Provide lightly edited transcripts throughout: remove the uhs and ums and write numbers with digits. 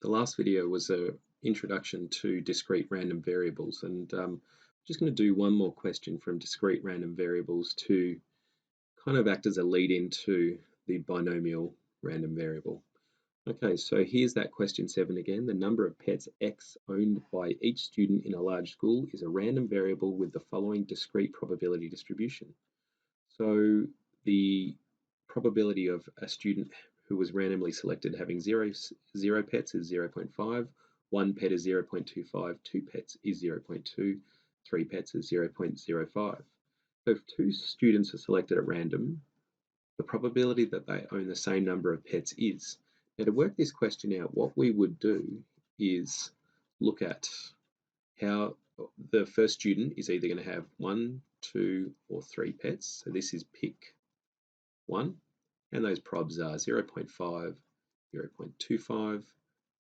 The last video was an introduction to discrete random variables, and I'm just going to do one more question from discrete random variables to kind of act as a lead into the binomial random variable. Okay, so here's that question 7 again. The number of pets X owned by each student in a large school is a random variable with the following discrete probability distribution. So the probability of a student who was randomly selected having zero pets is 0.5, 1 pet is 0.25, 2 pets is 0.2, 3 pets is 0.05. So if 2 students are selected at random, the probability that they own the same number of pets is. Now, to work this question out, what we would do is look at how the first student is either going to have 1, 2, or 3 pets. So this is pick 1, and those probs are 0.5, 0.25,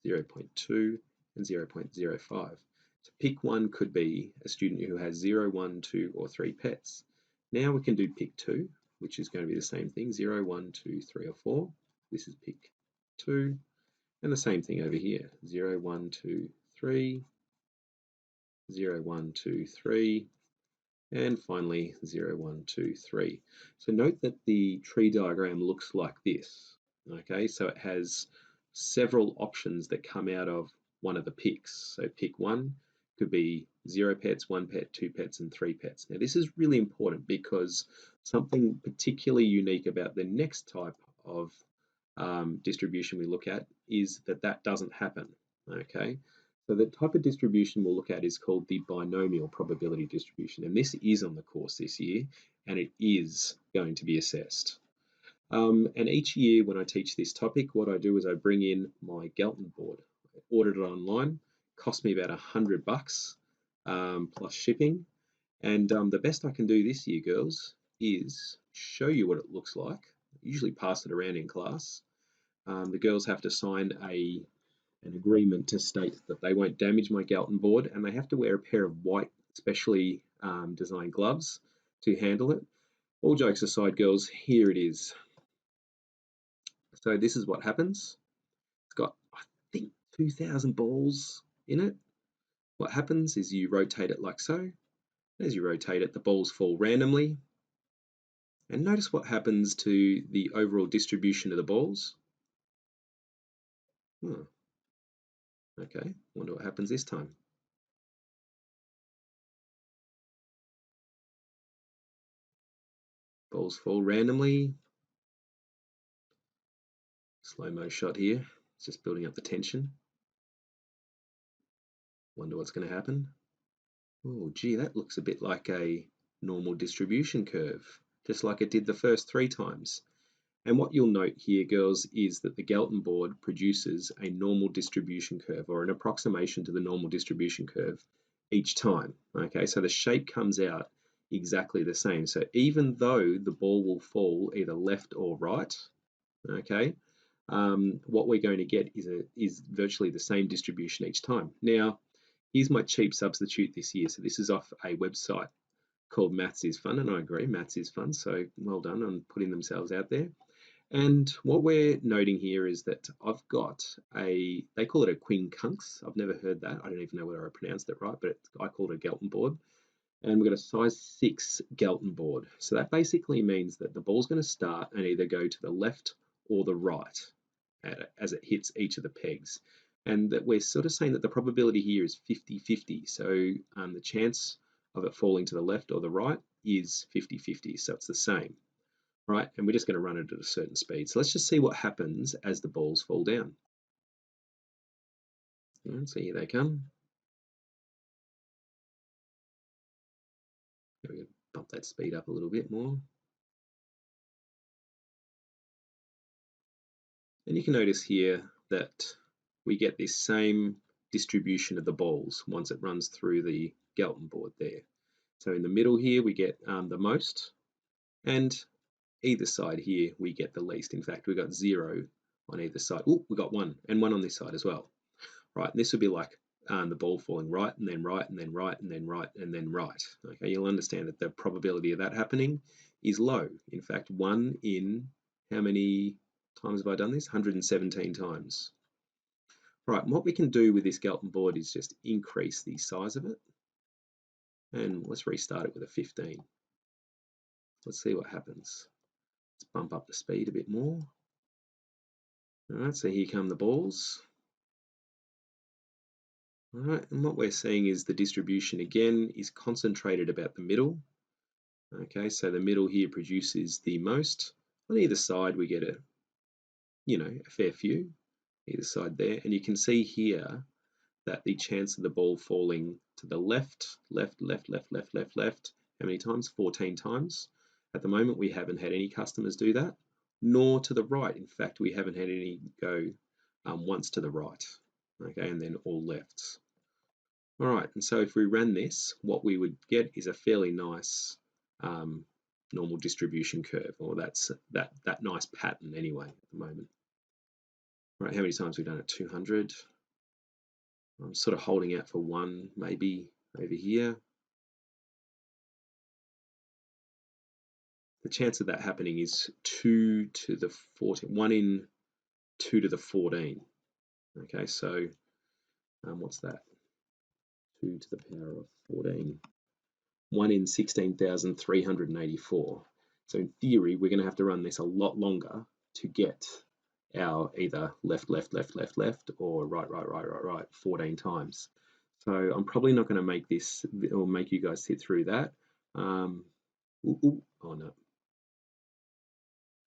0.2, and 0.05. So pick 1 could be a student who has 0, 1, 2, or 3 pets. Now we can do pick 2, which is going to be the same thing, 0, 1, 2, 3, or 4. This is pick 2. And the same thing over here, 0, 1, 2, 3, 0, 1, 2, 3, and finally 0, 1, 2, 3. So note that the tree diagram looks like this. Okay, so it has several options that come out of one of the picks. So pick 1 could be 0 pets, 1 pet, 2 pets, and 3 pets. Now this is really important because something particularly unique about the next type of distribution we look at is that doesn't happen. Okay, so the type of distribution we'll look at is called the binomial probability distribution, and this is on the course this year, and it is going to be assessed. And each year when I teach this topic, what I do is I bring in my Galton board. I ordered it online, cost me about $100 plus shipping, and the best I can do this year, girls, is show you what it looks like. I usually pass it around in class. The girls have to sign an agreement to state that they won't damage my Galton board, and they have to wear a pair of white, specially designed gloves to handle it. All jokes aside, girls, here it is. So this is what happens. It's got, I think, 2,000 balls in it. What happens is you rotate it like so. As you rotate it, the balls fall randomly. And notice what happens to the overall distribution of the balls. Okay, wonder what happens this time. Balls fall randomly. Slow-mo shot here. It's just building up the tension. Wonder what's going to happen. Oh, gee, that looks a bit like a normal distribution curve, just like it did the first 3 times. And what you'll note here, girls, is that the Galton board produces a normal distribution curve, or an approximation to the normal distribution curve each time. Okay, so the shape comes out exactly the same. So even though the ball will fall either left or right, okay, what we're going to get is virtually the same distribution each time. Now, here's my cheap substitute this year. So this is off a website called Maths is Fun, and I agree, Maths is fun. So well done on putting themselves out there. And what we're noting here is that I've got they call it a quincunx. I've never heard that. I don't even know whether I pronounced it right, but I call it a Galton board. And we've got a size 6 Galton board. So that basically means that the ball's going to start and either go to the left or the right as it hits each of the pegs. And that we're sort of saying that the probability here is 50-50. So the chance of it falling to the left or the right is 50-50. So it's the same. Right, and we're just going to run it at a certain speed. So let's just see what happens as the balls fall down. And so here they come. We're going to bump that speed up a little bit more. And you can notice here that we get this same distribution of the balls once it runs through the Galton board there. So in the middle here we get the most, and either side here we get the least. In fact, we got 0 on either side. Oh, we got 1, and 1 on this side as well. Right, and this would be like the ball falling right, and then right, and then right, and then right, and then right. Okay, you'll understand that the probability of that happening is low. In fact, 1 in, how many times have I done this? 117 times. Right, and what we can do with this Galton board is just increase the size of it. And let's restart it with a 15. Let's see what happens. Let's bump up the speed a bit more. All right, so here come the balls. All right, and what we're seeing is the distribution again is concentrated about the middle. Okay, so the middle here produces the most. On either side, we get a fair few, either side there. And you can see here that the chance of the ball falling to the left, left, left, left, left, left, left, how many times? 14 times. At the moment, we haven't had any customers do that, nor to the right. In fact, we haven't had any go once to the right, okay, and then all lefts. All right, and so if we ran this, what we would get is a fairly nice normal distribution curve, or that's that nice pattern anyway at the moment. All right, how many times have we done it? 200. I'm sort of holding out for one, maybe over here. The chance of that happening is 2 to the 14, 1 in 2 to the 14. Okay, so what's that? 2 to the power of 14. 1 in 16,384. So in theory, we're going to have to run this a lot longer to get our either left, left, left, left, left, or right, right, right, right, right 14 times. So I'm probably not going to make this or make you guys sit through that. Oh no.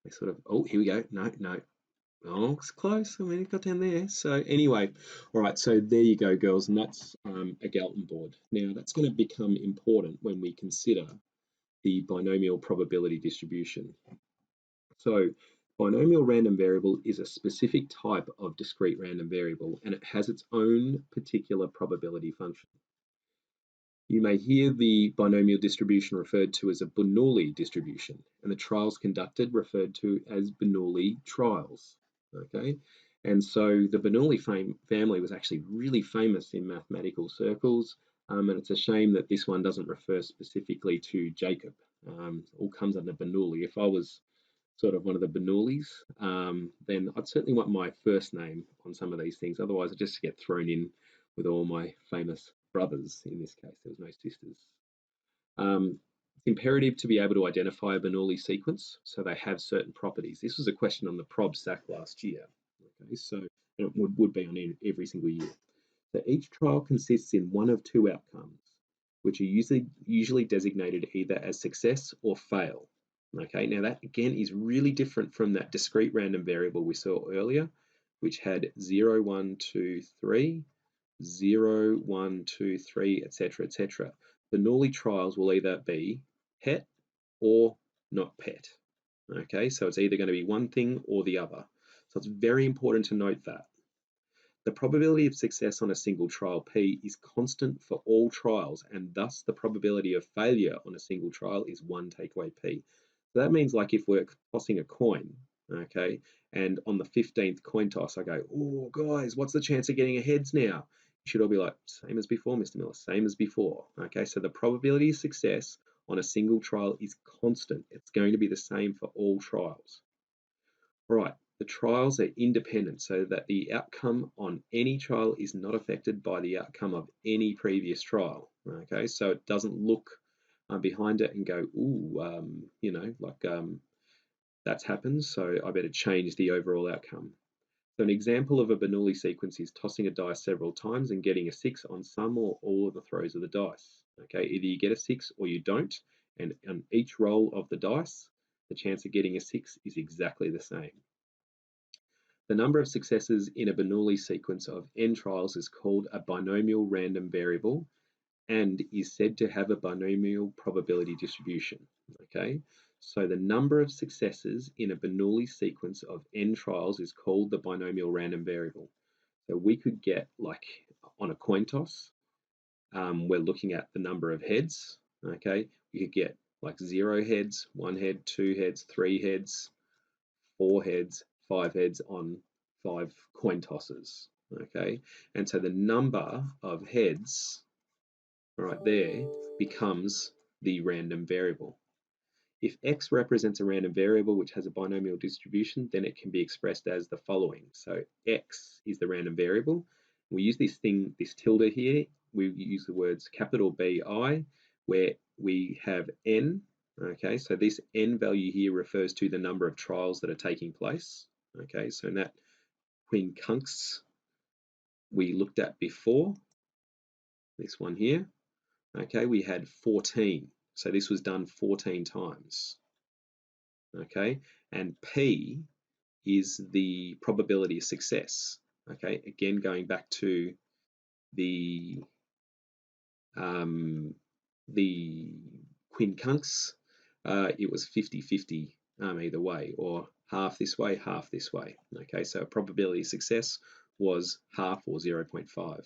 They sort of, oh, here we go. No, no. Oh, it's close. I mean, it got down there. So anyway, all right. So there you go, girls, and that's a Galton board. Now that's going to become important when we consider the binomial probability distribution. So binomial random variable is a specific type of discrete random variable, and it has its own particular probability function. You may hear the binomial distribution referred to as a Bernoulli distribution, and the trials conducted referred to as Bernoulli trials. Okay, and so the Bernoulli family was actually really famous in mathematical circles, and it's a shame that this one doesn't refer specifically to Jacob. All comes under Bernoulli. If I was sort of one of the Bernoullis, then I'd certainly want my first name on some of these things. Otherwise, I just get thrown in with all my famous brothers. In this case, there was no sisters. It's imperative to be able to identify a Bernoulli sequence, so they have certain properties. This was a question on the Prob SAC last year. Okay, so it would be on every single year. So each trial consists in one of two outcomes, which are usually designated either as success or fail. Okay, now that again is really different from that discrete random variable we saw earlier, which had 0, 1, 2, 3, 0, 1, 2, 3, etc., etc. Bernoulli trials will either be pet or not pet. Okay, so it's either going to be one thing or the other. So it's very important to note that. The probability of success on a single trial P is constant for all trials, and thus the probability of failure on a single trial is 1 takeaway P. So that means like if we're tossing a coin, okay, and on the 15th coin toss, I go, oh, guys, what's the chance of getting a heads now? You should all be like, same as before, Mr. Miller, same as before. Okay, so the probability of success on a single trial is constant. It's going to be the same for all trials. All right, the trials are independent so that the outcome on any trial is not affected by the outcome of any previous trial. Okay, so it doesn't look behind it and go, ooh, that's happened, so I better change the overall outcome. So an example of a Bernoulli sequence is tossing a dice several times and getting a 6 on some or all of the throws of the dice. Okay, either you get a 6 or you don't, and on each roll of the dice, the chance of getting a 6 is exactly the same. The number of successes in a Bernoulli sequence of n trials is called a binomial random variable and is said to have a binomial probability distribution. Okay, so the number of successes in a Bernoulli sequence of n trials is called the binomial random variable. So we could get, like on a coin toss, we're looking at the number of heads. Okay, we could get like 0 heads, 1 head, 2 heads, 3 heads, 4 heads, 5 heads on 5 coin tosses. Okay, and so the number of heads right there becomes the random variable. If x represents a random variable which has a binomial distribution, then it can be expressed as the following. So x is the random variable. We use this tilde here. We use the words capital BI, where we have n. Okay, so this n value here refers to the number of trials that are taking place. Okay, so in that quincunx we looked at before, this one here, okay, we had 14. So this was done 14 times. Okay, and P is the probability of success. Okay, again, going back to the quincunx, it was 50-50 either way, or half this way, half this way. Okay, so probability of success was half or 0.5.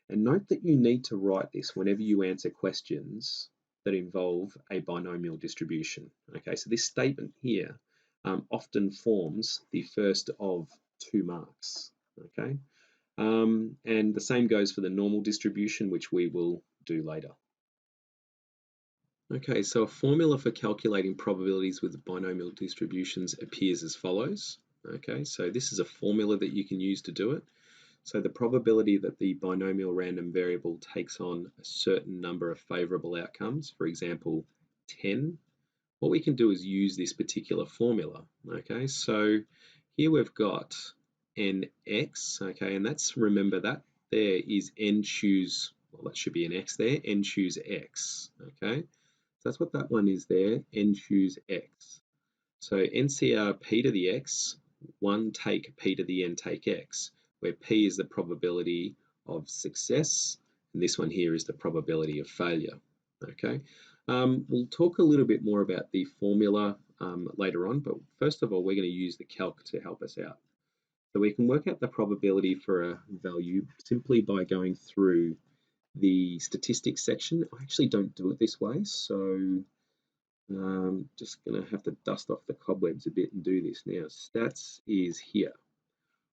And note that you need to write this whenever you answer questions that involve a binomial distribution. Okay, so this statement here often forms the first of 2 marks. Okay, and the same goes for the normal distribution, which we will do later. Okay, so a formula for calculating probabilities with binomial distributions appears as follows. Okay, so this is a formula that you can use to do it. So the probability that the binomial random variable takes on a certain number of favorable outcomes, for example, 10, what we can do is use this particular formula. Okay, so here we've got nx, okay, and that's, remember that there is n choose, well, that should be an x there, n choose x, okay. So that's what that one is there, n choose x. So NCR p to the x, 1 take p to the n take x, where p is the probability of success, and this one here is the probability of failure. Okay, we'll talk a little bit more about the formula later on, but first of all, we're going to use the calc to help us out. So we can work out the probability for a value simply by going through the statistics section. I actually don't do it this way, so just going to have to dust off the cobwebs a bit and do this now. Stats is here.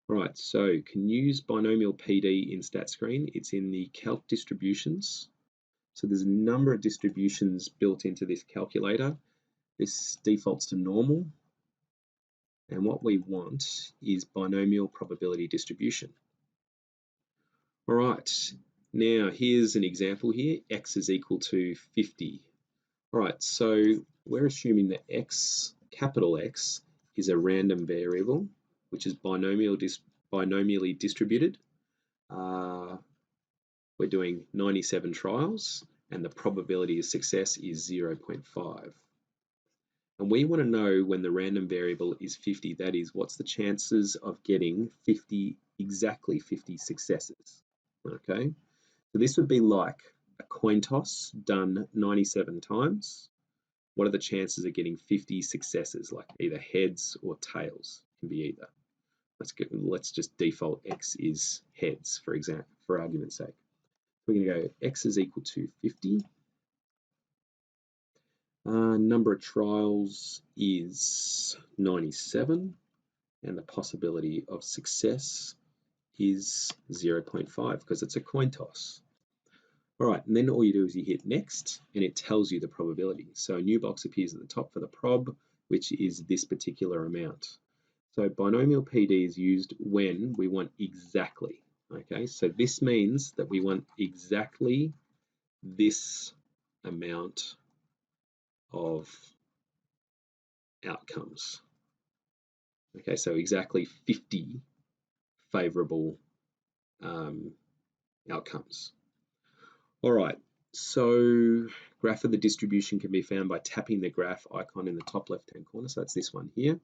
Right, so can use binomial PD in StatScreen. It's in the calc distributions. So there's a number of distributions built into this calculator. This defaults to normal. And what we want is binomial probability distribution. All right, now here's an example here. X is equal to 50. All right, so we're assuming that X, capital X, is a random variable, which is binomially distributed. We're doing 97 trials, and the probability of success is 0.5. And we want to know when the random variable is 50, that is, what's the chances of getting 50, exactly 50 successes, okay? So this would be like a coin toss done 97 times. What are the chances of getting 50 successes, like either heads or tails? It can be either. Let's just default X is heads, for example, for argument's sake. We're going to go X is equal to 50. Number of trials is 97, and the possibility of success is 0.5 because it's a coin toss. All right, and then all you do is you hit next, and it tells you the probability. So a new box appears at the top for the prob, which is this particular amount. So binomial PD is used when we want exactly. Okay, so this means that we want exactly this amount of outcomes. Okay, so exactly 50 favorable outcomes. All right, so graph of the distribution can be found by tapping the graph icon in the top left-hand corner. So that's this one here.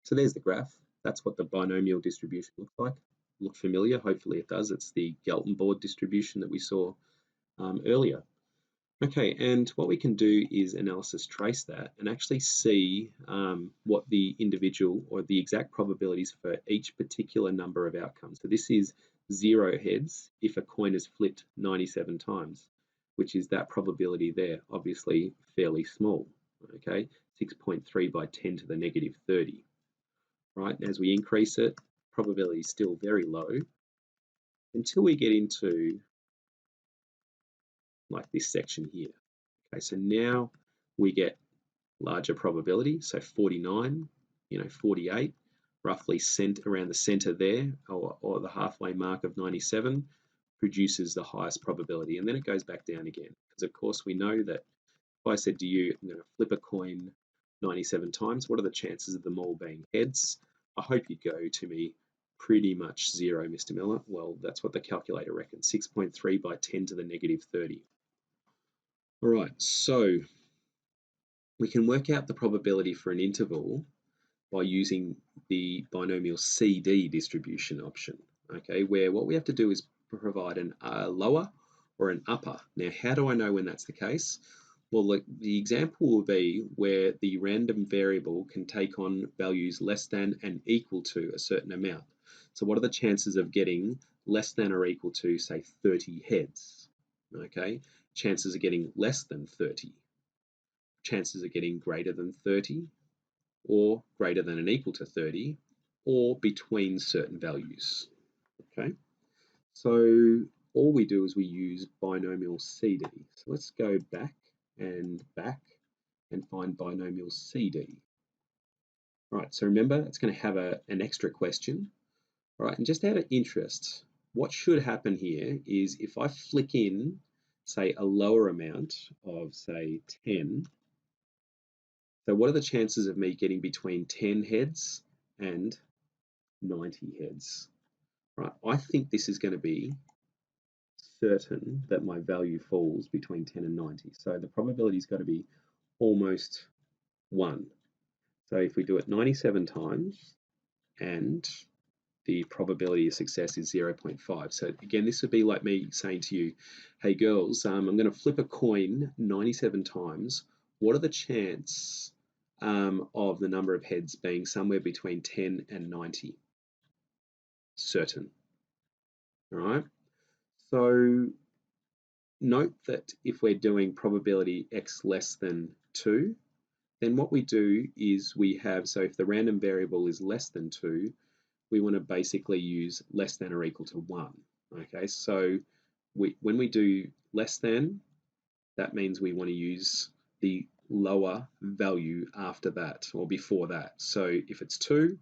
So there's the graph. That's what the binomial distribution looks like. Look familiar? Hopefully it does. It's the Galton-Board distribution that we saw earlier. Okay, and what we can do is analysis trace that and actually see what the individual or the exact probabilities for each particular number of outcomes. So this is 0 heads if a coin is flipped 97 times, which is that probability there, obviously fairly small, okay? 6.3 by 10 to the negative 30, right? And as we increase it, probability is still very low until we get into like this section here. Okay, so now we get larger probability. So 49, 48, roughly around the center there, or the halfway mark of 97, produces the highest probability. And then it goes back down again. Because of course we know that if I said to you, I'm going to flip a coin 97 times, what are the chances of them all being heads? I hope you go to me pretty much 0, Mr. Miller. Well, that's what the calculator reckons, 6.3 by 10 to the negative 30. All right, so we can work out the probability for an interval by using the binomial CD distribution option, okay, where what we have to do is provide a lower or an upper. Now, how do I know when that's the case? Well, the example will be where the random variable can take on values less than and equal to a certain amount. So what are the chances of getting less than or equal to, say, 30 heads? Okay, chances of getting less than 30. Chances of getting greater than 30, or greater than and equal to 30, or between certain values. Okay, so all we do is we use binomial CD. So let's go back and find binomial CD. All right, so remember it's going to have an extra question. All right, and just out of interest, what should happen here is if I flick in, say, a lower amount of, say, 10, so what are the chances of me getting between 10 heads and 90 heads? Right, I think this is going to be certain that my value falls between 10 and 90. So the probability's got to be almost 1. So if we do it 97 times and the probability of success is 0.5. So again, this would be like me saying to you, hey girls, I'm going to flip a coin 97 times. What are the chances of the number of heads being somewhere between 10 and 90? Certain. All right. So note that if we're doing probability x less than 2, then what we do is we have, so if the random variable is less than 2, we want to basically use less than or equal to 1. Okay, so when we do less than, that means we want to use the lower value after that or before that. So if it's 2,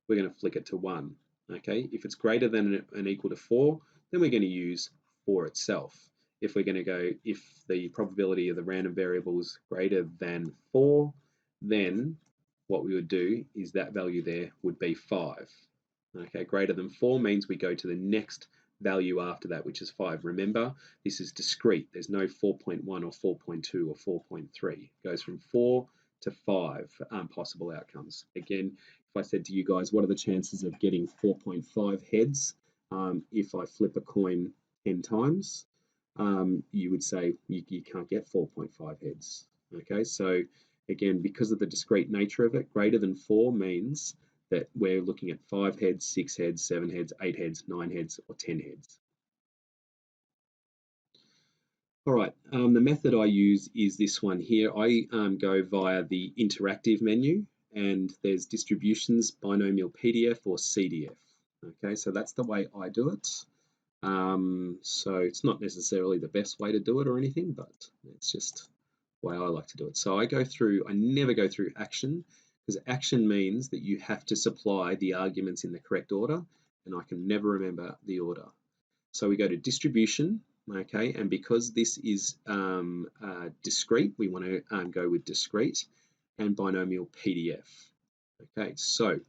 we're going to flick it to 1. Okay, if it's greater than and equal to 4, then we're going to use 4 itself. If we're going to go, if the probability of the random variable is greater than 4, then what we would do is that value there would be 5. Okay, greater than 4 means we go to the next value after that, which is 5. Remember, this is discrete. There's no 4.1 or 4.2 or 4.3. It goes from 4 to 5 possible outcomes. Again, if I said to you guys, what are the chances of getting 4.5 heads if I flip a coin 10 times? You would say you can't get 4.5 heads. Okay, so again, because of the discrete nature of it, greater than 4 means that we're looking at 5 heads, 6 heads, 7 heads, 8 heads, 9 heads, or 10 heads. All right, the method I use is this one here. I go via the interactive menu, and there's distributions, binomial PDF or CDF. Okay, so that's the way I do it. So it's not necessarily the best way to do it or anything, but it's just the way I like to do it. So I never go through action, because action means that you have to supply the arguments in the correct order, and I can never remember the order. So we go to distribution, okay, and because this is discrete, we want to go with discrete and binomial PDF. Okay, so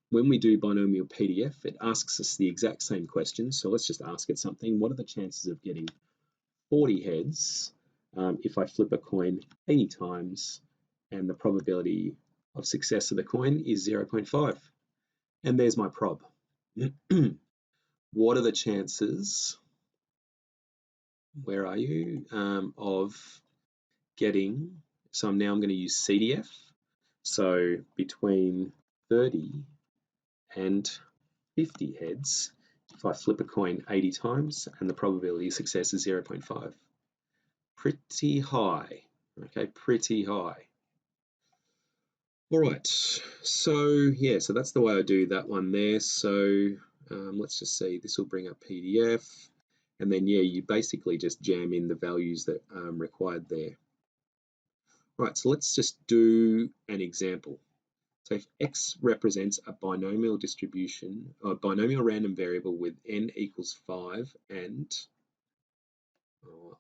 when we do binomial PDF, it asks us the exact same question. So let's just ask it something. What are the chances of getting 40 heads if I flip a coin 80 times and the probability of success of the coin is 0.5? And there's my prob. What are the chances, where are you, of getting, so I'm going to use CDF, so between 30 and 50 heads if I flip a coin 80 times and the probability of success is 0.5. Pretty high, okay, pretty high. All right, so yeah, so that's the way I do that one there. So let's just see, this will bring up PDF, and then yeah, you basically just jam in the values that are required there. Right, so let's just do an example. So if x represents a binomial distribution, or a binomial random variable with n equals 5 and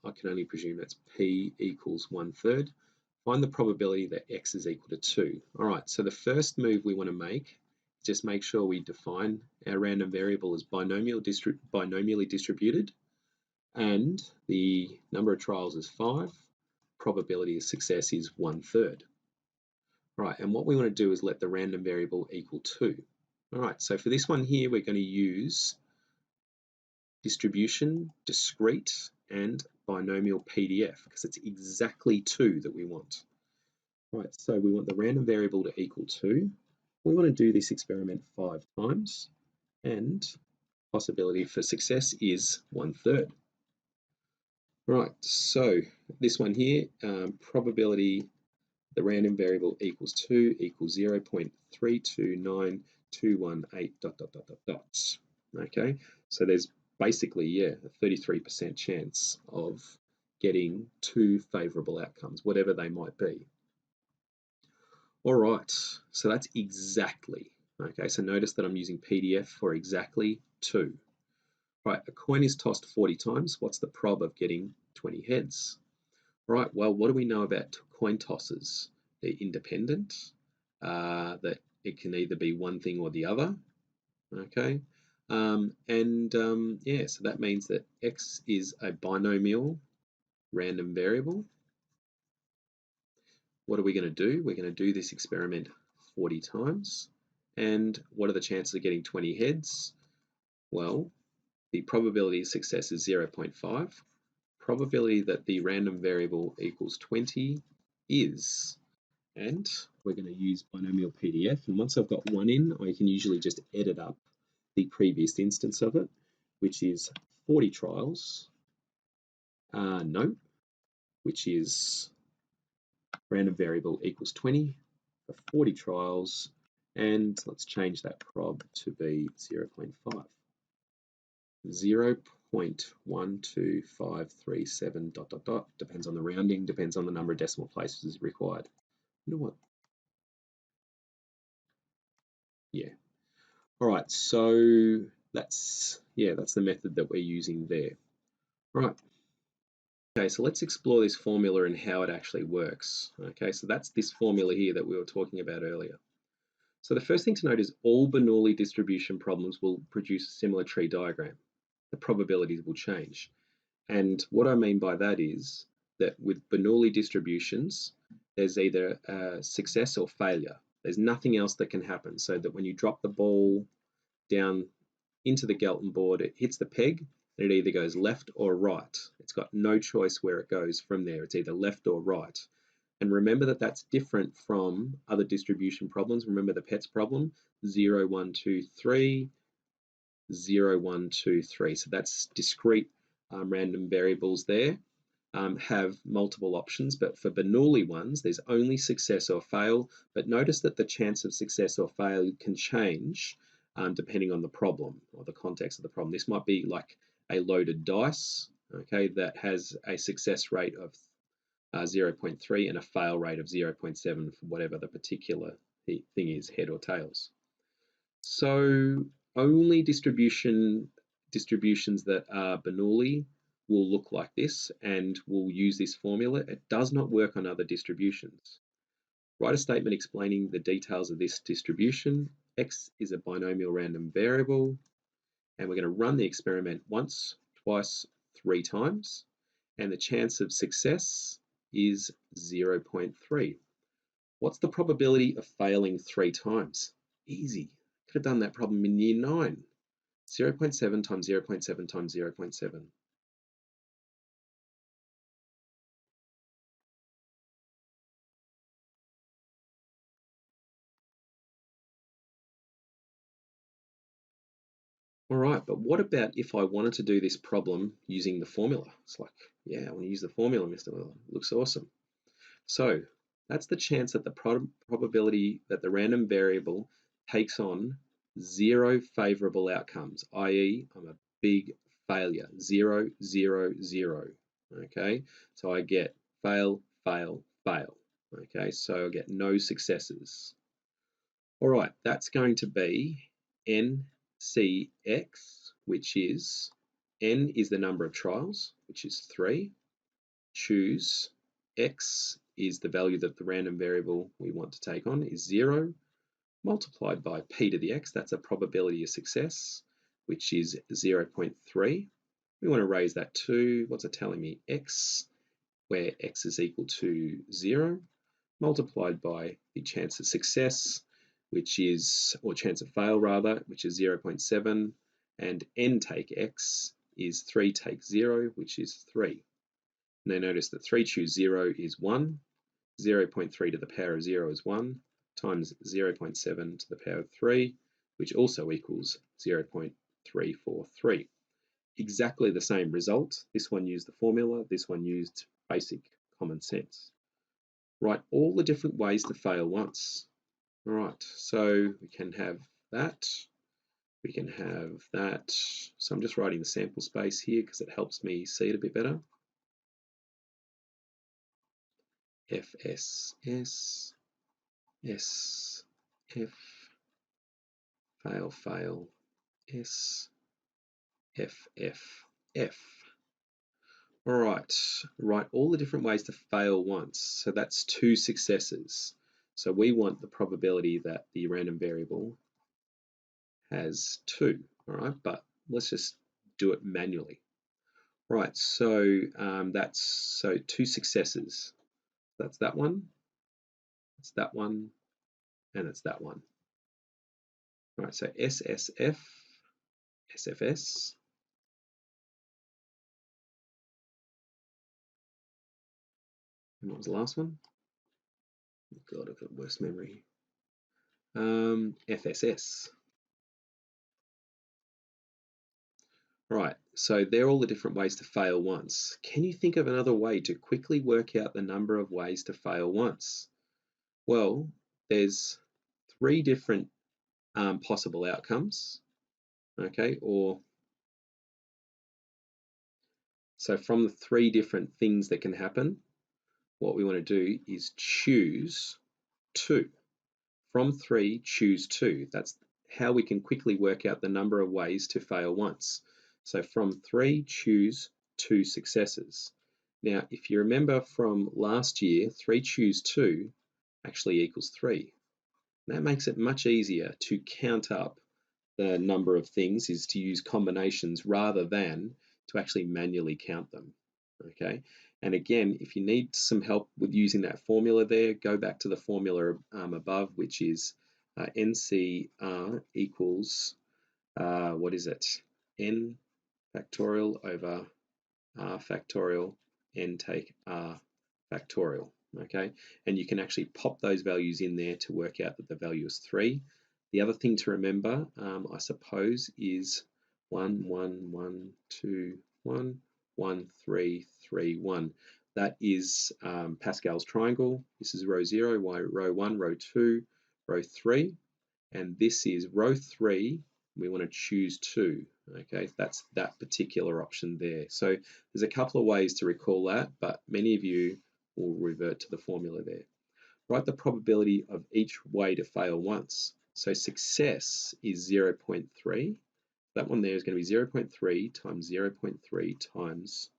I can only presume that's p equals 1/3, find the probability that x is equal to 2. All right, so the first move we want to make is just make sure we define our random variable as binomially distributed, and the number of trials is 5, probability of success is 1/3. Right, and what we want to do is let the random variable equal 2. All right, so for this one here, we're going to use distribution, discrete, and binomial PDF because it's exactly 2 that we want. Right, so we want the random variable to equal 2. We want to do this experiment 5 times, and possibility for success is 1/3. Right, so this one here, probability the random variable equals 2 equals 0.329218 ... Okay, so there's basically, a 33% chance of getting 2 favourable outcomes, whatever they might be. All right, so that's exactly. Okay, so notice that I'm using PDF for exactly 2. Right, a coin is tossed 40 times. What's the prob of getting 20 heads? Right, well, what do we know about coin tosses? They're independent, that it can either be one thing or the other, okay? So that means that x is a binomial random variable. What are we going to do? We're going to do this experiment 40 times. And what are the chances of getting 20 heads? Well, the probability of success is 0.5. Probability that the random variable equals 20 is, and we're going to use binomial PDF. And once I've got one in, I can usually just edit up the previous instance of it, which is 40 trials. No, which is random variable equals 20 for 40 trials. And let's change that prob to be 0.5. 0.12537 ... depends on the rounding, depends on the number of decimal places required. You know what? Yeah. All right, so that's the method that we're using there. All right. Okay, so let's explore this formula and how it actually works. Okay, so that's this formula here that we were talking about earlier. So the first thing to note is all Bernoulli distribution problems will produce a similar tree diagram. The probabilities will change. And what I mean by that is that with Bernoulli distributions, there's either a success or failure. There's nothing else that can happen. So that when you drop the ball down into the Galton board, it hits the peg, and it either goes left or right. It's got no choice where it goes from there. It's either left or right. And remember that that's different from other distribution problems. Remember the PETS problem, 0, 1, 2, 3, 0, 1, 2, 3. So that's discrete random variables there. Have multiple options, but for Bernoulli ones, there's only success or fail. But notice that the chance of success or fail can change depending on the problem or the context of the problem. This might be like a loaded dice, okay, that has a success rate of 0.3 and a fail rate of 0.7 for whatever the particular thing is, head or tails. So only distributions that are Bernoulli will look like this and will use this formula. It does not work on other distributions. Write a statement explaining the details of this distribution. X is a binomial random variable, and we're going to run the experiment once, twice, 3 times, and the chance of success is 0.3. What's the probability of failing 3 times? Easy. Could have done that problem in year 9. 0.7 times 0.7 times 0.7. All right, but what about if I wanted to do this problem using the formula? It's like, yeah, I want to use the formula, Mr. Miller. Looks awesome. So that's the chance that the probability that the random variable takes on 0 favorable outcomes, i.e. I'm a big failure, 0, 0, 0. Okay, so I get fail, fail, fail. Okay, so I get no successes. All right, that's going to be NCX, which is N is the number of trials, which is 3. Choose X is the value that the random variable we want to take on is 0, multiplied by P to the X, that's a probability of success, which is 0.3. We want to raise that to, what's it telling me, X, where X is equal to 0, multiplied by the chance of success, which is, or chance of fail rather, which is 0.7, and N take X is 3 take 0, which is 3. Now notice that 3 choose 0 is 1, 0.3 to the power of 0 is 1, times 0.7 to the power of 3, which also equals 0.343. Exactly the same result. This one used the formula, this one used basic common sense. Write all the different ways to fail once. All right, so we can have that, we can have that. So I'm just writing the sample space here because it helps me see it a bit better. FSS, S, F, fail, fail, S, F, F, F. All right, write all the different ways to fail once. So that's 2 successes. So we want the probability that the random variable has 2, all right? But let's just do it manually. Right, so that's 2 successes. That's that one, it's that one, and it's that one. All right, so SSF, SFS, and what was the last one? God, I've got worse memory. FSS. Right, so they're all the different ways to fail once. Can you think of another way to quickly work out the number of ways to fail once? Well, there's 3 different possible outcomes, okay, or so from the 3 different things that can happen, what we want to do is choose 2. From 3, choose 2. That's how we can quickly work out the number of ways to fail once. So from 3, choose 2 successes. Now, if you remember from last year, 3 choose 2 actually equals 3. That makes it much easier to count up the number of things, is to use combinations rather than to actually manually count them. Okay, and again, if you need some help with using that formula there, go back to the formula above, which is NCR equals, what is it? N factorial over R factorial, N take R factorial. Okay, and you can actually pop those values in there to work out that the value is 3. The other thing to remember, I suppose, is 1, 1, 1, 2, 1, 1, 3, 3, 1. That is Pascal's triangle. This is row 0, row 1, row 2, row 3, and this is row 3. We want to choose 2. Okay, that's that particular option there. So there's a couple of ways to recall that, but many of you will revert to the formula there. Write the probability of each way to fail once. So success is 0.3. That one there is going to be 0.3 times 0.3 times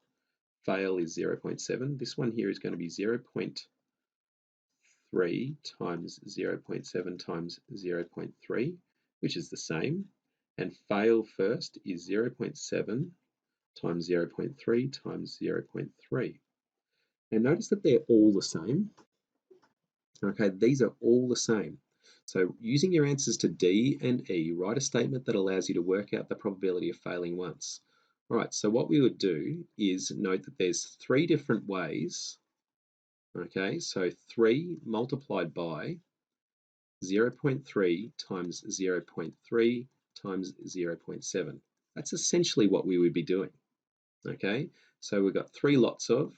fail is 0.7. This one here is going to be 0.3 times 0.7 times 0.3, which is the same. And fail first is 0.7 times 0.3 times 0.3. And notice that they're all the same. Okay, these are all the same. So using your answers to D and E, write a statement that allows you to work out the probability of failing once. All right, so what we would do is note that there's 3 different ways. Okay, so 3 multiplied by 0.3 times 0.3 times 0.7. That's essentially what we would be doing. Okay, so we've got 3 lots of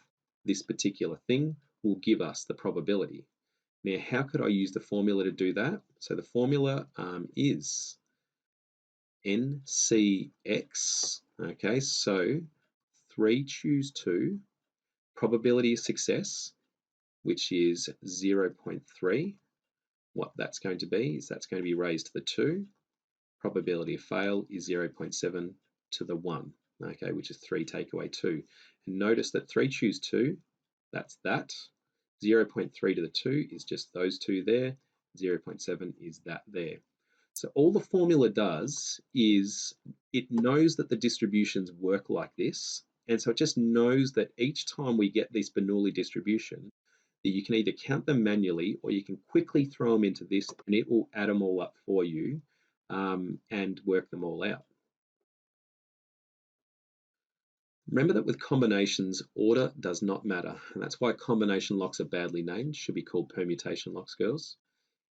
this particular thing will give us the probability. Now, how could I use the formula to do that? So the formula is NCX. Okay, so 3 choose 2, probability of success, which is 0.3. What that's going to be is that's going to be raised to the 2. Probability of fail is 0.7 to the 1, okay, which is 3 take away 2. And notice that 3 choose 2, that's that. 0.3 to the 2 is just those two there. 0.7 is that there. So all the formula does is it knows that the distributions work like this. And so it just knows that each time we get this Bernoulli distribution, that you can either count them manually or you can quickly throw them into this and it will add them all up for you and work them all out. Remember that with combinations, order does not matter. And that's why combination locks are badly named, should be called permutation locks, girls.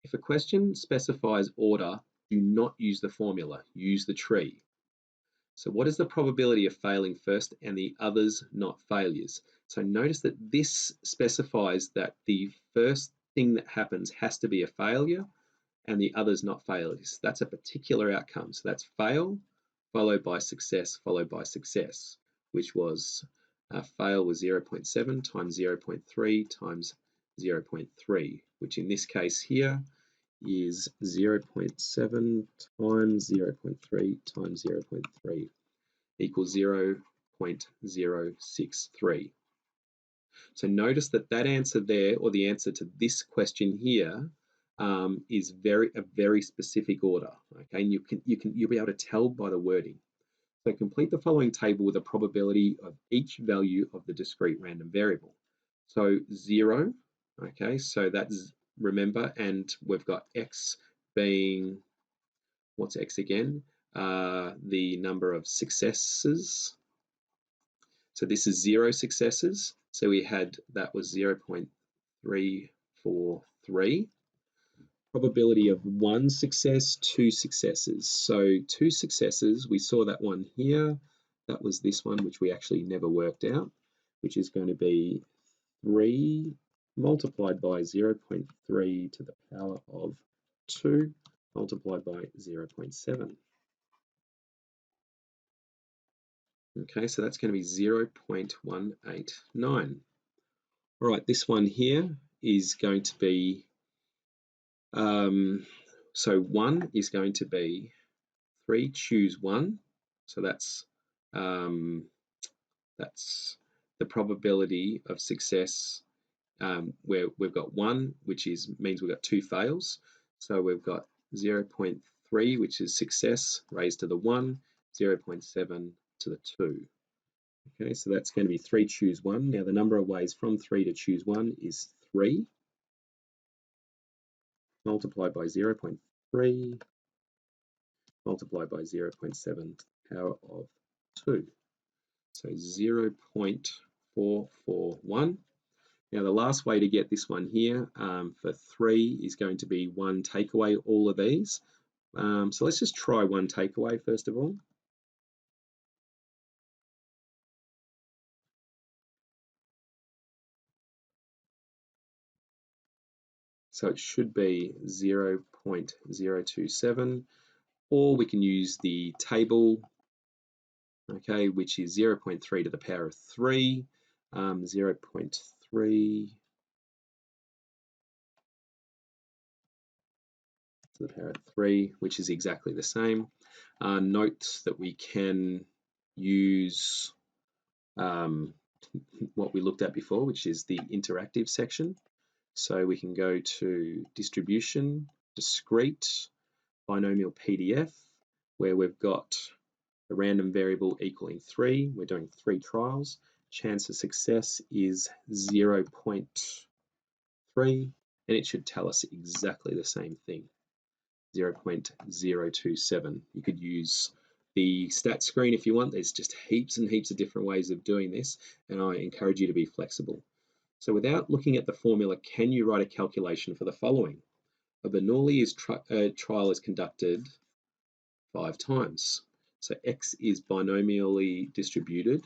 If a question specifies order, do not use the formula, use the tree. So what is the probability of failing first and the others not failures? So notice that this specifies that the first thing that happens has to be a failure and the others not failures. That's a particular outcome. So that's fail, followed by success, which was fail was 0.7 times 0.3 times 0.3, which in this case here is 0.7 times 0.3 times 0.3 equals 0.063. So notice that that answer there, or the answer to this question here, is a very specific order. Okay, and you'll be able to tell by the wording. So complete the following table with a probability of each value of the discrete random variable. So 0. Okay, so that's, remember, and we've got x being, what's x again? The number of successes. So this is 0 successes. So we had, that was 0.343. Probability of 1 success, 2 successes. So 2 successes, we saw that one here. That was this one, which we actually never worked out, which is going to be 3 multiplied by 0.3 to the power of 2 multiplied by 0.7. Okay, so that's going to be 0.189. All right, this one here is going to be, so 1 is going to be 3, choose 1. So that's the probability of success where we've got 1, which means we've got 2 fails. So we've got 0.3, which is success, raised to the 1, 0.7 to the 2. Okay, so that's going to be 3, choose 1. Now the number of ways from 3 to choose 1 is 3 multiplied by 0.3 multiplied by 0.7 to the power of 2. So 0.441. Now the last way to get this one here for 3 is going to be 1 take away all of these. So let's just try 1 takeaway first of all. So it should be 0.027, or we can use the table, okay, which is 0.3 to the power of 3, 0.3 to the power of 3, which is exactly the same. Note that we can use what we looked at before, which is the interactive section. So we can go to distribution, discrete, binomial PDF, where we've got a random variable equaling 3. We're doing 3 trials. Chance of success is 0.3, and it should tell us exactly the same thing, 0.027. You could use the stat screen if you want. There's just heaps and heaps of different ways of doing this, and I encourage you to be flexible. So without looking at the formula, can you write a calculation for the following? A Bernoulli trial is conducted 5 times. So X is binomially distributed.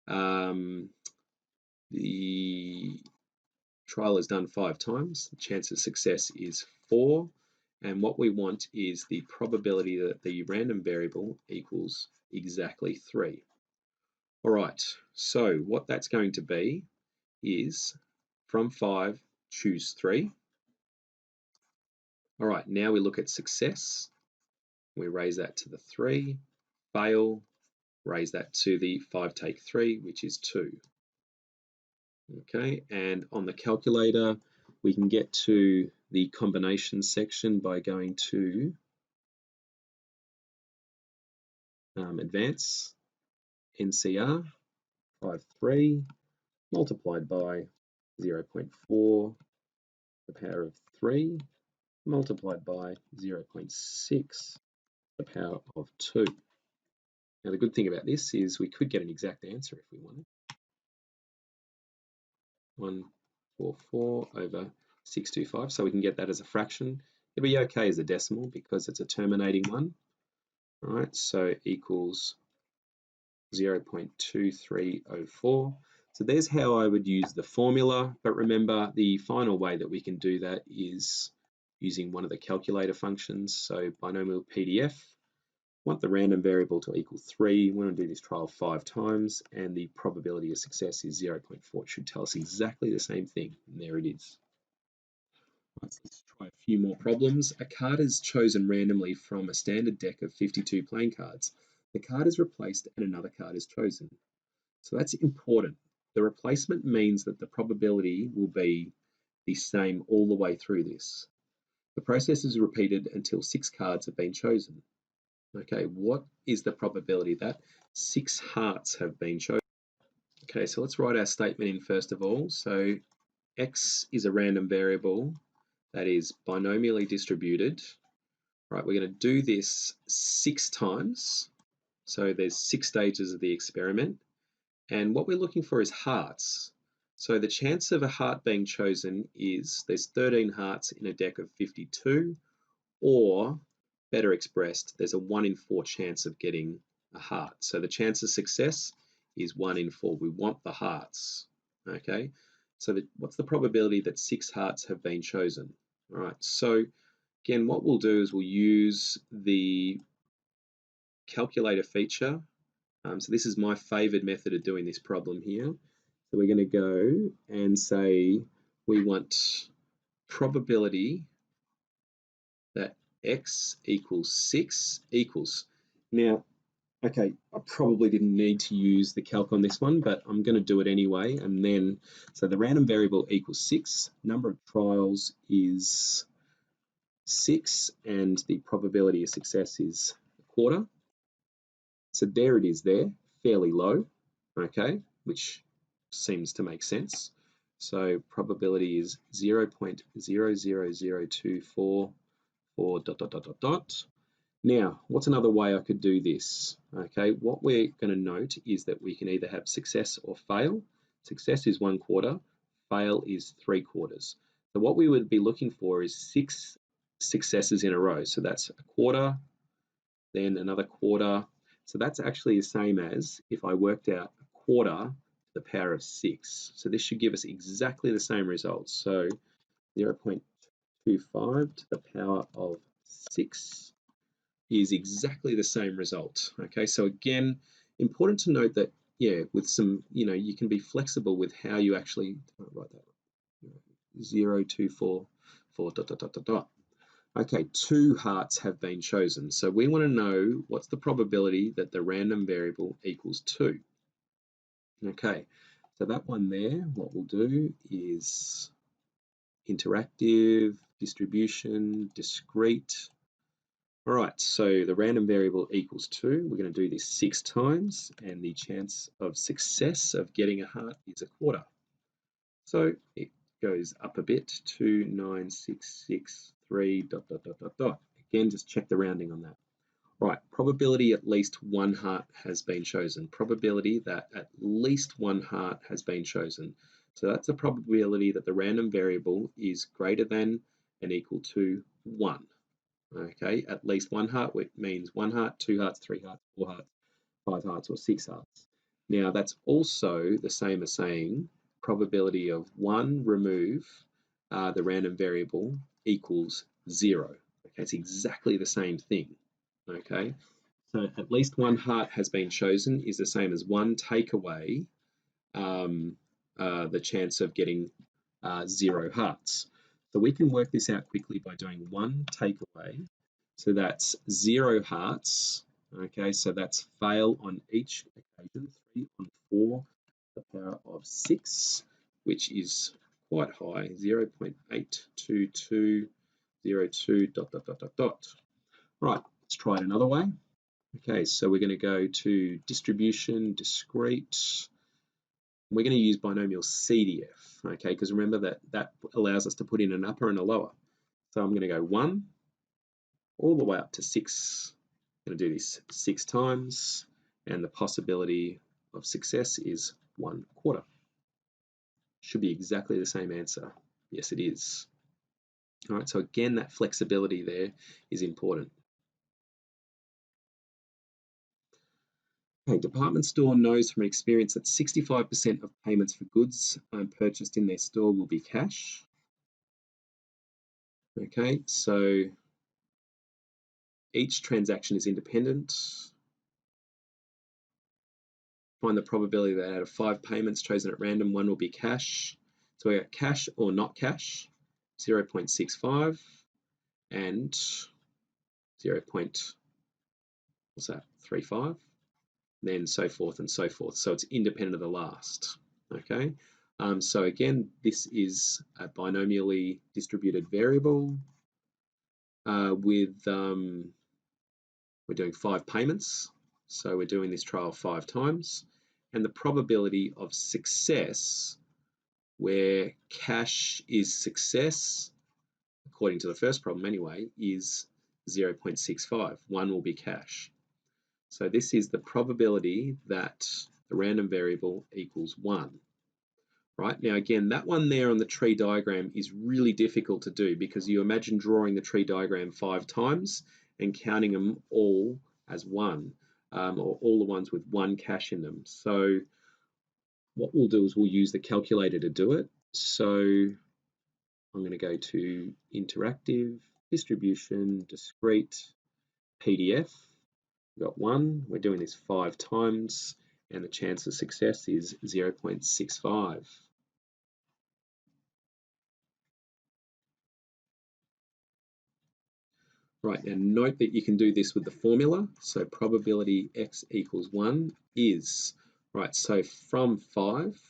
The trial is done 5 times. The chance of success is 4. And what we want is the probability that the random variable equals exactly 3. All right, so what that's going to be is from 5, choose 3. All right, now we look at success. We raise that to the 3, fail, raise that to the 5 take 3, which is 2. Okay, and on the calculator, we can get to the combination section by going to advance, NCR, 5.3 multiplied by 0.4, the power of 3, multiplied by 0.6, the power of 2. Now, the good thing about this is we could get an exact answer if we wanted. 144 over 625, so we can get that as a fraction. It'll be okay as a decimal because it's a terminating one. All right, so equals 0.2304. So there's how I would use the formula, but remember the final way that we can do that is using one of the calculator functions. So binomial PDF, want the random variable to equal 3. We want to do this trial 5 times, and the probability of success is 0.4. It should tell us exactly the same thing, and there it is. Let's try a few more problems. A card is chosen randomly from a standard deck of 52 playing cards. The card is replaced and another card is chosen. So that's important. The replacement means that the probability will be the same all the way through this. The process is repeated until 6 cards have been chosen. Okay, what is the probability that 6 hearts have been chosen? Okay, so let's write our statement in first of all. So x is a random variable that is binomially distributed. Right, we're going to do this 6 times. So there's 6 stages of the experiment. And what we're looking for is hearts. So the chance of a heart being chosen is there's 13 hearts in a deck of 52, or better expressed, there's a 1 in 4 chance of getting a heart. So the chance of success is 1 in 4. We want the hearts. Okay, so what's the probability that 6 hearts have been chosen? All right, so again, what we'll do is we'll use the calculator feature. So this is my favored method of doing this problem here. So we're going to go and say we want probability that x equals 6 equals. Now, okay, I probably didn't need to use the calc on this one, but I'm going to do it anyway. And then, so the random variable equals 6, number of trials is 6, and the probability of success is a quarter. So there it is there, fairly low, okay, which seems to make sense. So probability is 0.00024 dot, dot, dot, dot, dot. Now, what's another way I could do this? Okay, what we're going to note is that we can either have success or fail. Success is 1/4, fail is 3/4. So what we would be looking for is 6 successes in a row. So that's a quarter, then another quarter. So that's actually the same as if I worked out a quarter to the power of 6. So this should give us exactly the same results. So 0.25 to the power of 6 is exactly the same result. Okay, so again, important to note that, yeah, with some, you can be flexible with how you actually write that. 0.244 dot, dot, dot, dot, dot. Okay, 2 hearts have been chosen. So we want to know what's the probability that the random variable equals 2. Okay, so that one there, what we'll do is interactive, distribution, discrete. All right, so the random variable equals 2. We're going to do this 6 times, and the chance of success of getting a heart is a quarter. So it goes up a bit, 29663 dot, dot, dot, dot, dot. Again, just check the rounding on that. Right, probability at least 1 heart has been chosen. Probability that at least 1 heart has been chosen. So that's a probability that the random variable is greater than and equal to 1. Okay, at least 1 heart means 1 heart, 2 hearts, 3 hearts, 4 hearts, 5 hearts, or 6 hearts. Now that's also the same as saying probability of 1 remove the random variable equals 0. Okay, it's exactly the same thing. Okay, so at least 1 heart has been chosen is the same as 1 take away the chance of getting 0 hearts. So we can work this out quickly by doing 1 takeaway. So that's 0 hearts. Okay, so that's fail on each occasion, 3 on 4 to the power of 6, which is quite high, 0.82202 dot dot dot dot dot. Right, let's try it another way. Okay, so we're going to go to distribution, discrete. We're going to use binomial CDF, okay, because remember that allows us to put in an upper and a lower. So I'm going to go 1 all the way up to 6. I'm going to do this 6 times, and the possibility of success is 1/4. Should be exactly the same answer. Yes, it is. All right, so again, that flexibility there is important. Okay, department store knows from experience that 65% of payments for goods purchased in their store will be cash. Okay, so each transaction is independent. Find the probability that out of 5 payments chosen at random, 1 will be cash. So we got cash or not cash, 0.65 and 0.35, then so forth and so forth. So it's independent of the last. Okay. So again, this is a binomially distributed variable with we're doing 5 payments. So we're doing this trial 5 times. And the probability of success, where cash is success, according to the first problem anyway, is 0.65. 1 will be cash. So this is the probability that the random variable equals 1. Right, now again, that one there on the tree diagram is really difficult to do because you imagine drawing the tree diagram 5 times and counting them all as 1, or all the ones with 1 cash in them. So what we'll do is we'll use the calculator to do it. So I'm going to go to interactive, distribution, discrete, PDF. We've got 1, we're doing this 5 times, and the chance of success is 0.65. Right, now note that you can do this with the formula. So probability x equals 1 is, right, so from 5,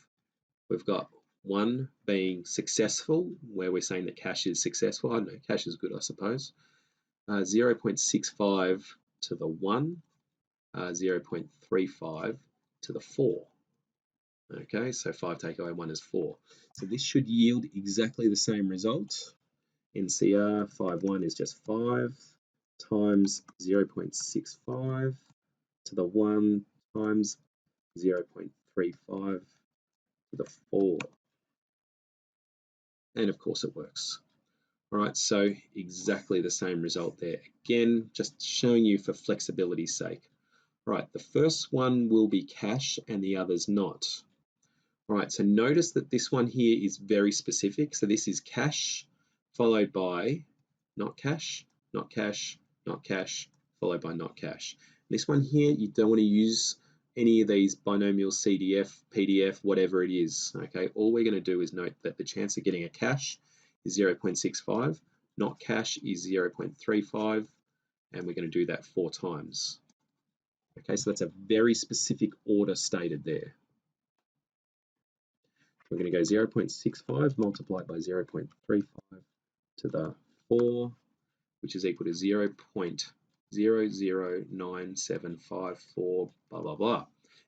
we've got 1 being successful, where we're saying that cash is successful. I don't know, cash is good, I suppose. 0.65 to the 1, 0.35 to the 4. Okay, so 5 take away 1 is 4. So this should yield exactly the same result. NCR 5.1 is just 5 times 0.65 to the 1 times 0.35 to the 4. And of course it works. All right, so exactly the same result there. Again, just showing you for flexibility's sake. All right, the first one will be cash and the others not. All right, so notice that this one here is very specific. So this is cash followed by not cash, not cash, not cash, followed by not cash. This one here, you don't want to use any of these binomial CDF, PDF, whatever it is. Okay, all we're going to do is note that the chance of getting a cash is 0.65, not cash is 0.35, and we're going to do that 4 times. Okay, so that's a very specific order stated there. We're going to go 0.65 multiplied by 0.35 to the 4, which is equal to 0.009754, blah, blah, blah.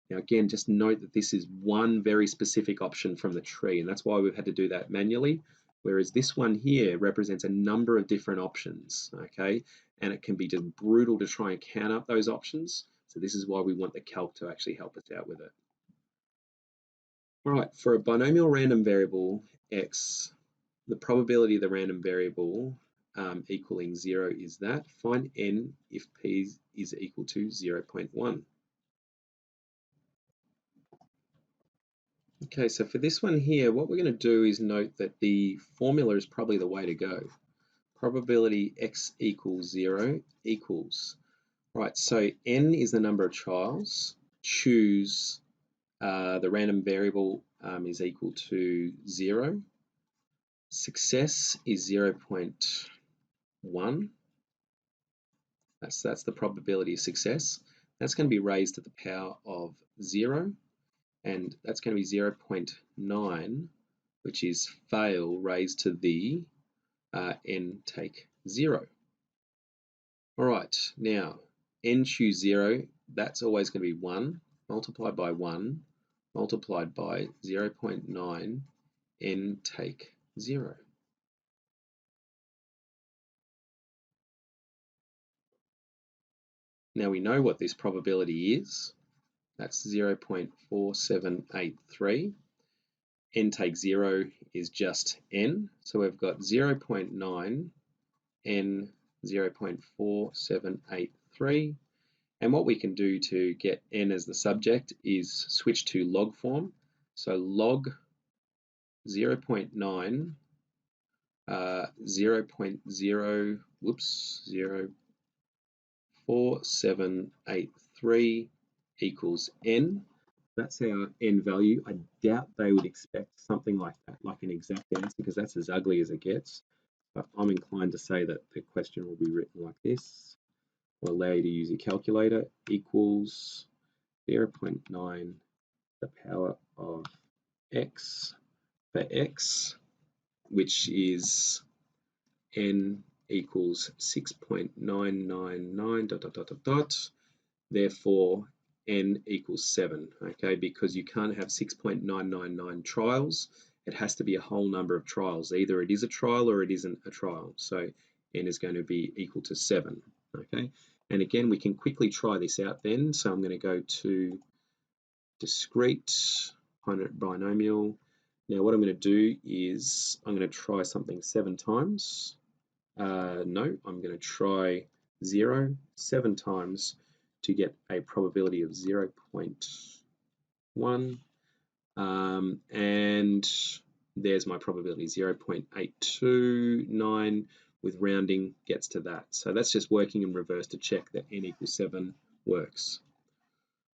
Now again, just note that this is one very specific option from the tree, and that's why we've had to do that manually, whereas this one here represents a number of different options, okay? And it can be just brutal to try and count up those options, so this is why we want the calc to actually help us out with it. All right, for a binomial random variable x, the probability of the random variable equaling 0 is that. Find n if p is equal to 0.1. Okay, so for this one here, what we're going to do is note that the formula is probably the way to go. Probability x equals 0 equals. Right, so n is the number of trials. Choose the random variable is equal to 0. Success is 0.1. That's the probability of success. That's going to be raised to the power of 0, and that's going to be 0.9, which is fail raised to the n take 0. All right, now n choose 0, that's always going to be 1 multiplied by 1 multiplied by 0.9 n take 0. Now we know what this probability is. That's 0.4783. N take 0 is just n. So we've got 0.9 n 0.4783. And what we can do to get n as the subject is switch to log form. So log 0.9 0.4783 equals n. That's our n value. I doubt they would expect something like that, like an exact answer, because that's as ugly as it gets. But I'm inclined to say that the question will be written like this. I'll allow you to use your calculator. Equals 0.9 the power of x for x, which is n equals 6.999 dot dot dot dot dot. Therefore, n equals 7, okay, because you can't have 6.999 trials. It has to be a whole number of trials. Either it is a trial or it isn't a trial. So n is going to be equal to 7, okay? And again, we can quickly try this out then. So I'm going to go to discrete binomial. Now what I'm going to do is I'm going to try something 7 times. No, I'm going to try 0 7 times to get a probability of 0.1, and there's my probability, 0.829 with rounding gets to that. So that's just working in reverse to check that n equals 7 works.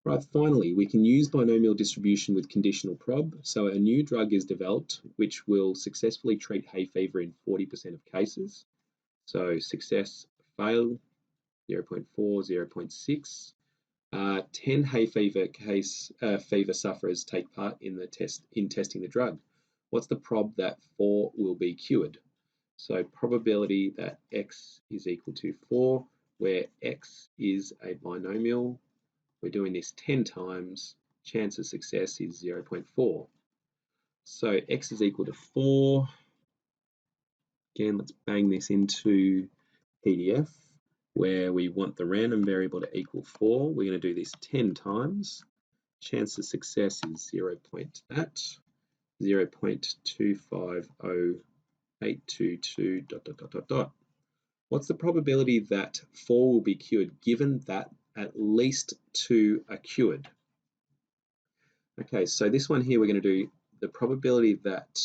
Right, finally, we can use binomial distribution with conditional prob. So a new drug is developed which will successfully treat hay fever in 40% of cases. So success, fail, 0.4, 0.6. 10 hay fever fever sufferers take part in testing the drug. What's the prob that 4 will be cured? So probability that x is equal to 4, where x is a binomial. We're doing this 10 times. Chance of success is 0.4. So x is equal to 4. Again, let's bang this into PDF, where we want the random variable to equal 4. We're going to do this 10 times. Chance of success is 0.250822 dot dot dot dot dot. What's the probability that 4 will be cured given that at least 2 are cured? Okay, so this one here we're going to do the probability that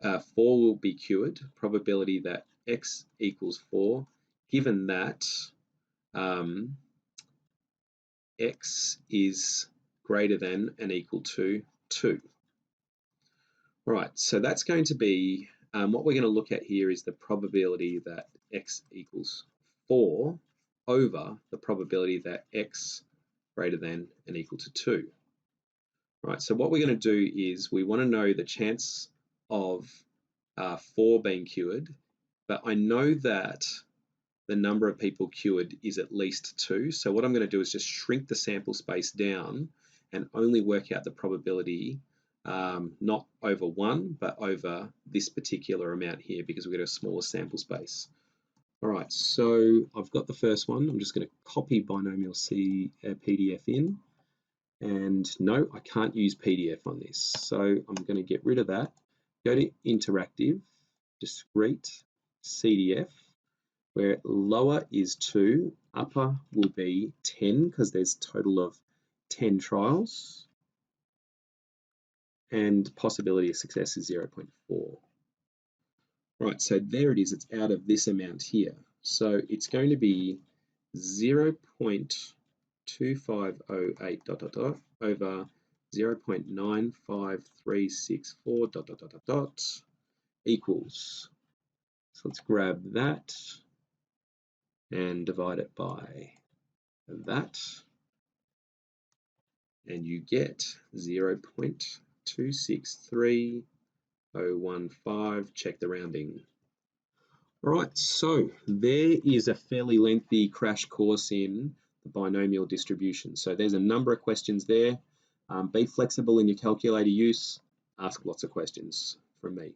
4 will be cured, probability that x equals 4, given that x is greater than and equal to 2. All right, so that's going to be, what we're going to look at here is the probability that x equals 4 over the probability that x greater than and equal to 2. All right, so what we're going to do is we want to know the chance of 4 being cured, but I know that the number of people cured is at least 2. So what I'm going to do is just shrink the sample space down and only work out the probability, not over 1, but over this particular amount here, because we've got a smaller sample space. All right, so I've got the first one. I'm just going to copy binomial PDF in. And no, I can't use PDF on this. So I'm going to get rid of that. Go to interactive, discrete, CDF, where lower is 2, upper will be 10 because there's a total of 10 trials, and possibility of success is 0.4. Right, so there it is, it's out of this amount here. So it's going to be 0.2508 dot dot dot over 0.95364 dot dot dot dot dot. equals. So let's grab that and divide it by that. And you get 0.263015. Check the rounding. All right, so there is a fairly lengthy crash course in the binomial distribution. So there's a number of questions there. Be flexible in your calculator use. Ask lots of questions from me.